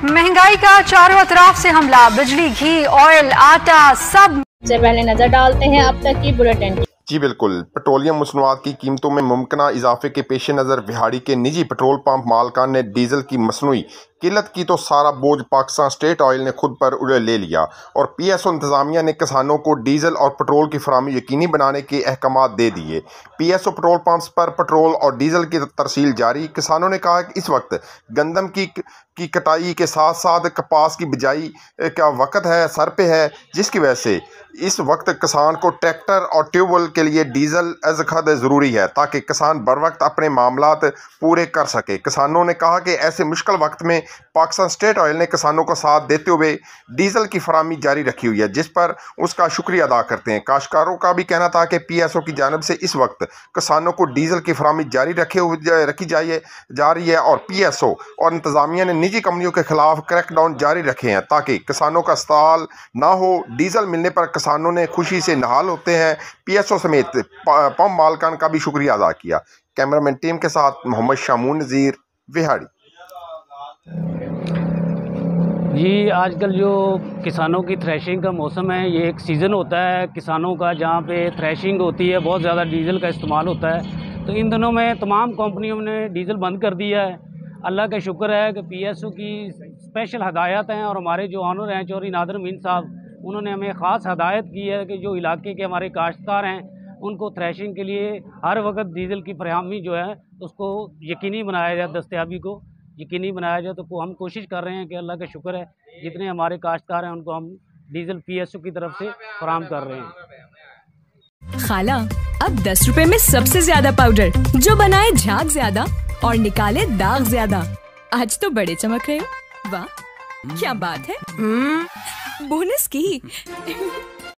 महंगाई का चारों तरफ से हमला, बिजली, घी, ऑयल, आटा सब से पहले नजर डालते हैं अब तक की बुलेटिन। जी बिल्कुल। पेट्रोलियम मसनूआत की कीमतों में मुमकिना इजाफे के पेश नज़र विहाड़ी के निजी पेट्रोल पंप मालकान ने डीजल की मसनूई किल्लत की तो सारा बोझ पाकिस्तान स्टेट ऑयल ने खुद पर ले लिया और PSO इंतजामिया ने किसानों को डीजल और पेट्रोल की फराहमी यकीनी बनाने के अहकामात दे दिए। PSO पेट्रोल पंप्स पर पेट्रोल और डीजल की तरसील जारी। किसानों ने कहा कि इस वक्त गंदम की कटाई के साथ साथ कपास की बिजाई का वक्त है, सर पे है, जिसकी वजह से इस वक्त किसान को ट्रैक्टर और ट्यूबवेल के लिए डीजल अज़ खद ज़रूरी है ताकि किसान बर वक्त अपने मामलात पूरे कर सके। किसानों ने कहा कि ऐसे मुश्किल वक्त में पाकिस्तान स्टेट ऑयल ने किसानों को साथ देते हुए डीजल की फराहमी जारी रखी हुई है, जिस पर उसका शुक्रिया अदा करते हैं। काश्तकारों का भी कहना था कि PSO की जानिब से इस वक्त किसानों को डीजल की फराहमी जारी रखी जा रही है और PSO और इंतजामिया ने निजी कंपनियों के खिलाफ क्रैकडाउन जारी रखे हैं ताकि किसानों का इस्तेमाल ना हो। डीजल मिलने पर किसानों ने खुशी से नहाल होते हैं। PSO समेत पंप मालकान का भी शुक्रिया अदा किया। कैमरामैन टीम के साथ मोहम्मद शामून नज़ीर, विहाड़ी। जी, आजकल जो किसानों की थ्रेशिंग का मौसम है, ये एक सीज़न होता है किसानों का जहाँ पे थ्रेशिंग होती है, बहुत ज़्यादा डीज़ल का इस्तेमाल होता है। तो इन दिनों में तमाम कंपनियों ने डीज़ल बंद कर दिया है। अल्लाह का शुक्र है कि PSO की स्पेशल हदायत हैं और हमारे जो ऑनर हैं चौधरी नादिर अमीन साहब, उन्होंने हमें ख़ास हदायत की है कि जो इलाके के हमारे काश्तकार हैं उनको थ्रेशिंग के लिए हर वक्त डीज़ल की फराहमी जो है उसको यकीनी बनाया जाए, दस्तयाबी को यकीनी बनाया जाए। तो हम कोशिश कर रहे हैं कि अल्लाह का शुक्र है जितने हमारे काश्तकार हैं उनको हम डीजल PSO की तरफ से फराहम कर रहे हैं। खाला, अब 10 रुपए में सबसे ज्यादा पाउडर जो बनाए झाग ज्यादा और निकाले दाग ज्यादा। आज तो बड़े चमक रहे हो। वाह, क्या बात है। बोनस की